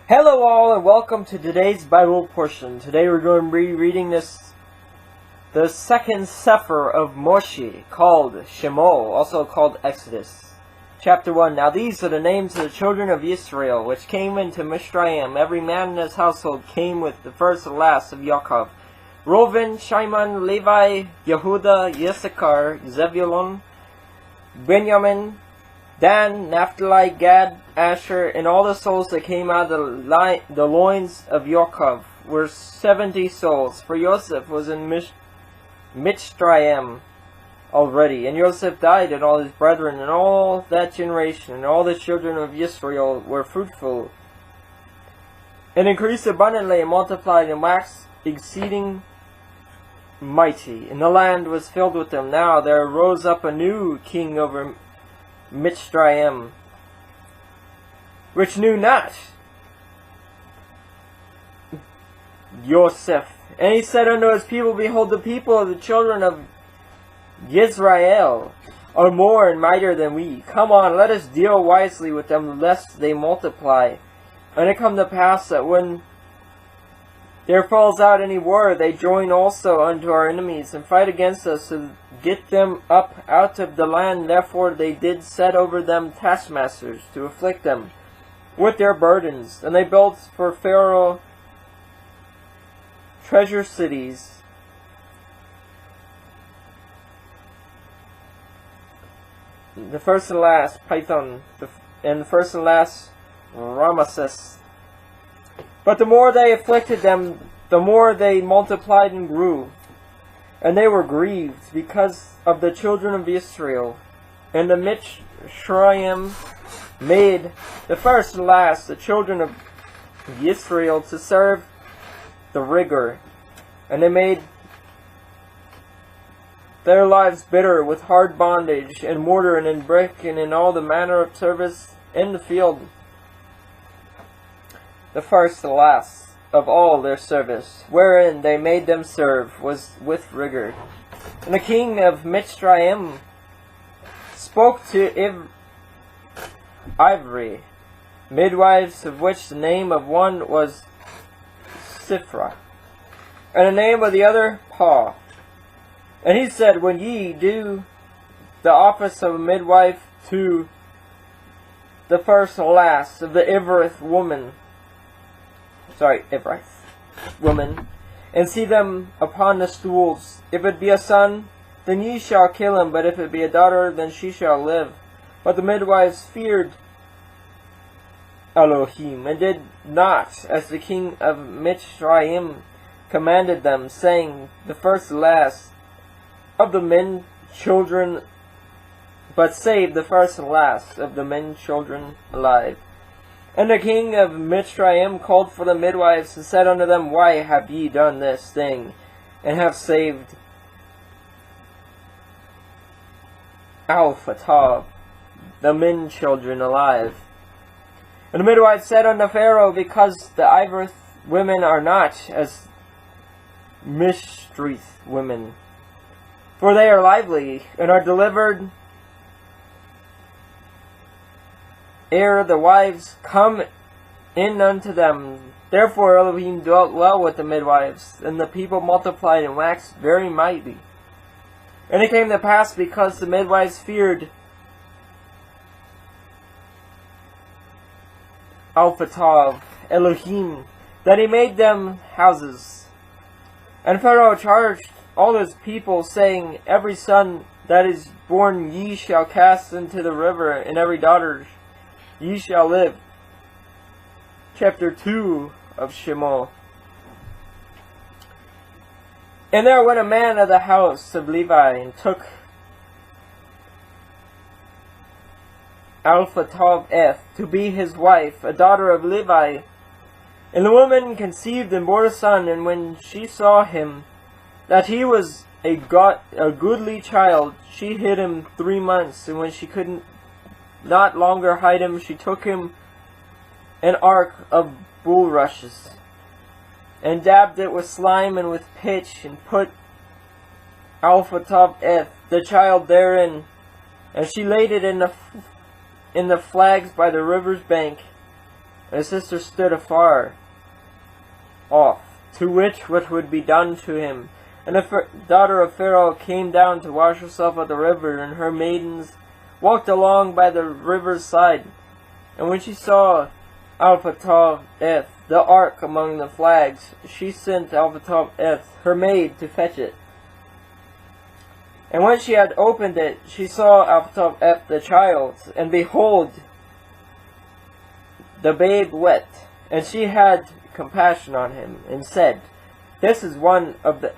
Hello all and welcome to today's Bible portion. Today we're going to be reading the second Sefer of Moshe, called Shemot, also called Exodus. Chapter 1. Now these are the names of the children of Israel, which came into Mishraim. Every man in his household came with the first and last of Yaakov. Reuben, Shimon, Levi, Yehuda, Yissachar, Zebulun, Benjamin, Dan, Naphtali, Gad, Asher, and all the souls that came out of the loins of Yaakov were 70 souls. For Joseph was in Mitzrayim already, and Joseph died, and all his brethren, and all that generation, and all the children of Israel were fruitful, and increased abundantly, and multiplied, and waxed exceeding mighty. And the land was filled with them. Now there rose up a new king over Mitzrayim, which knew not Joseph. And he said unto his people, Behold, the people of the children of Israel are more and mightier than we. Come on, let us deal wisely with them, lest they multiply. And it come to pass that when there falls out any war, they join also unto our enemies, and fight against us, to get them up out of the land. Therefore they did set over them taskmasters, to afflict them with their burdens. And they built for Pharaoh treasure cities, the first and last Python, and the first and last Ramesses. But the more they afflicted them, the more they multiplied and grew. And they were grieved because of the children of Israel. And the Mitzrayim made the first and last, the children of Israel, to serve the rigor. And they made their lives bitter with hard bondage, and mortar, and in brick, and in all the manner of service in the field. The first and last of all their service, wherein they made them serve, was with rigor. And the king of Mitzrayim spoke to Ivory, midwives, of which the name of one was Sifra, and the name of the other Pa. And he said, When ye do the office of a midwife to the first and last of the Ivrith woman, and see them upon the stools, if it be a son, then ye shall kill him, but if it be a daughter, then she shall live. But the midwives feared Elohim, and did not as the king of Mitzrayim commanded them, saying, The first and last of the men children, but saved the first and last of the men children alive. And the king of Mitzrayim called for the midwives, and said unto them, Why have ye done this thing, and have saved Al-Fatah, the men children alive? And the midwives said unto Pharaoh, Because the Ivrith women are not as Mishreath women, for they are lively, and are delivered ere the wives come in unto them. Therefore Elohim dwelt well with the midwives, and the people multiplied and waxed very mighty. And it came to pass, because the midwives feared Al-Fatah Elohim, that he made them houses. And Pharaoh charged all his people, saying, Every son that is born ye shall cast into the river, and every daughter ye shall live. Chapter 2 of Shemot. And there went a man of the house of Levi, and took Al-Fatah to be his wife, a daughter of Levi. And the woman conceived and bore a son, and when she saw him, that he was a goodly child, she hid him 3 months. And when she could not longer hide him, she took him an ark of bulrushes, and dabbed it with slime and with pitch, and put Al-Fatah the child therein, and she laid it in the flags by the river's bank. And his sister stood afar off, to witch what would be done to him. And the daughter of Pharaoh came down to wash herself at the river, and her maidens walked along by the river's side. And when she saw Alphatov-eth, the ark among the flags, she sent Alphatov-eth, her maid, to fetch it. And when she had opened it, she saw Alphatov-eth the child, and behold, the babe wept. And she had compassion on him, and said, This is one of the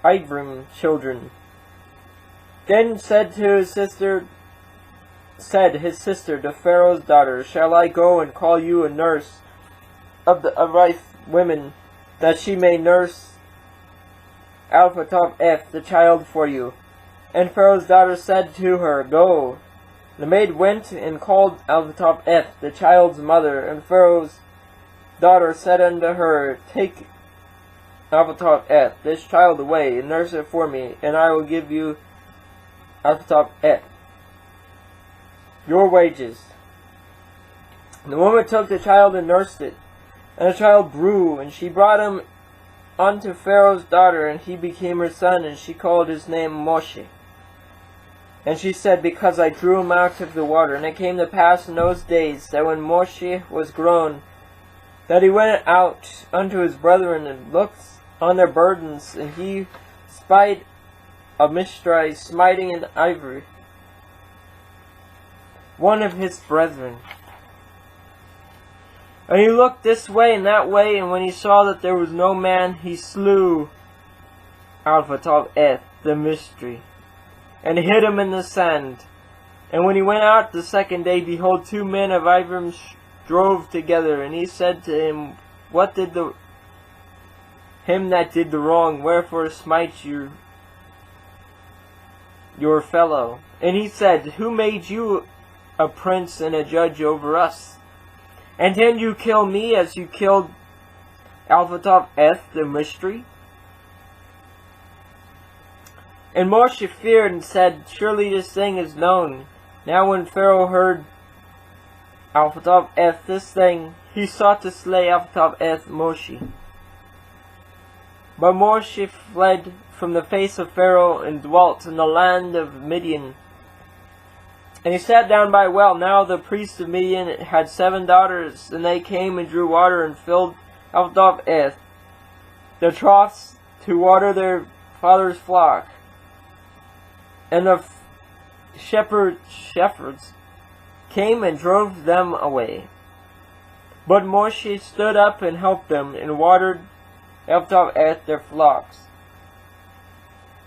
Ivrim children. Then said his sister, the Pharaoh's daughter, Shall I go and call you a nurse of the Arith women, that she may nurse Alphatov-eth the child for you? And Pharaoh's daughter said to her, Go. The maid went and called Alphatov-eth the child's mother, and Pharaoh's daughter said unto her, Take Alphatov-eth this child away, and nurse it for me, and I will give you Alphatov-eth your wages. And the woman took the child and nursed it, and the child grew, and she brought him unto Pharaoh's daughter, and he became her son, and she called his name Moshe. And she said, Because I drew him out of the water. And it came to pass in those days, that when Moshe was grown, that he went out unto his brethren, and looked on their burdens, and he spied a Mishrai smiting in ivory, one of his brethren. And he looked this way and that way, and when he saw that there was no man, he slew Alphatov-eth the mystery, and hid him in the sand. And when he went out the second day, behold, 2 men of Ivrim drove together, and he said to him, What did him that did the wrong, wherefore smite you your fellow? And he said, Who made you a prince and a judge over us? And then you kill me as you killed Alphatov-eth the mystery? And Moshe feared and said, Surely this thing is known. Now when Pharaoh heard Alphatov-eth this thing, he sought to slay Alphatov-eth Moshe. But Moshe fled from the face of Pharaoh and dwelt in the land of Midian. And he sat down by a well. Now the priest of Midian had 7 daughters, and they came and drew water and filled Alphatov-eth the troughs to water their father's flock. And the shepherds came and drove them away. But Moshe stood up and helped them, and watered Alphatov-eth their flocks.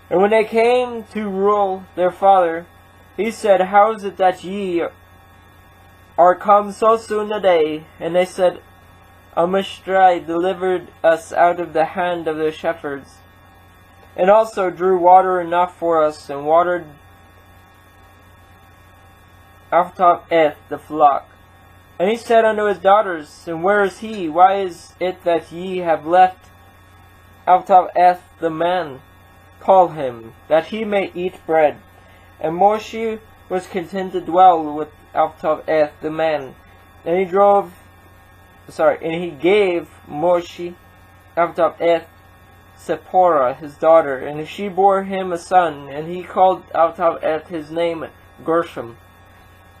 And when they came to rule their father, he said, How is it that ye are come so soon today? And they said, Amishtai delivered us out of the hand of the shepherds, and also drew water enough for us, and watered Alphatov-eth the flock. And he said unto his daughters, And where is he? Why is it that ye have left Alphatov-eth the man? Call him, that he may eat bread. And Moshe was content to dwell with Alphatov-eth the man. And he gave Moshe Alphatov-eth Zipporah his daughter, and she bore him a son, and he called Alphatov-eth his name Gershom.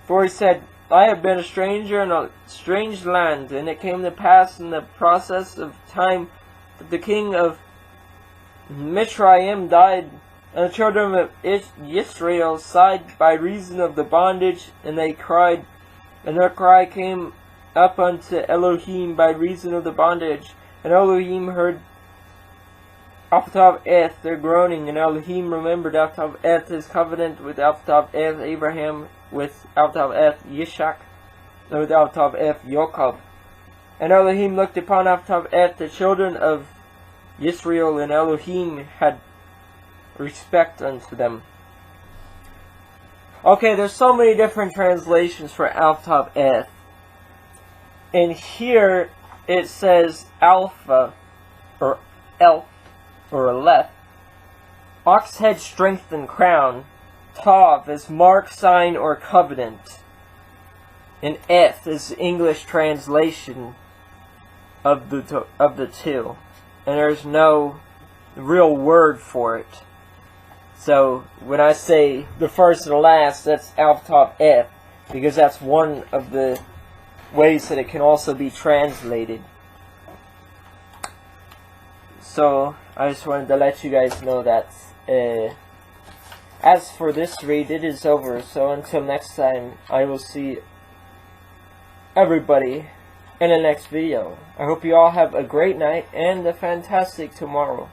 For he said, I have been a stranger in a strange land. And it came to pass in the process of time that the king of Mitzrayim died, and the children of Israel sighed by reason of the bondage, and they cried, and their cry came up unto Elohim by reason of the bondage. And Elohim heard Alphatov-eth their groaning, and Elohim remembered Alphatov-eth his covenant with Alphatov-eth Abraham, with Alphatov-eth Yishak, and with Alphatov-eth Yaakov. And Elohim looked upon Alphatov-eth the children of Israel, and Elohim had respect unto them. Okay, there's so many different translations for Alphatov-eth. And here it says Alpha, or Elf, or Aleph. Ox head, strength, and crown. Tav is mark, sign, or covenant. And Eth is the English translation of the two, and there's no real word for it. So when I say the first and the last, that's Alpha Tav Eth, because that's one of the ways that it can also be translated. So I just wanted to let you guys know that. As for this read, it is over. So until next time, I will see everybody in the next video. I hope you all have a great night and a fantastic tomorrow.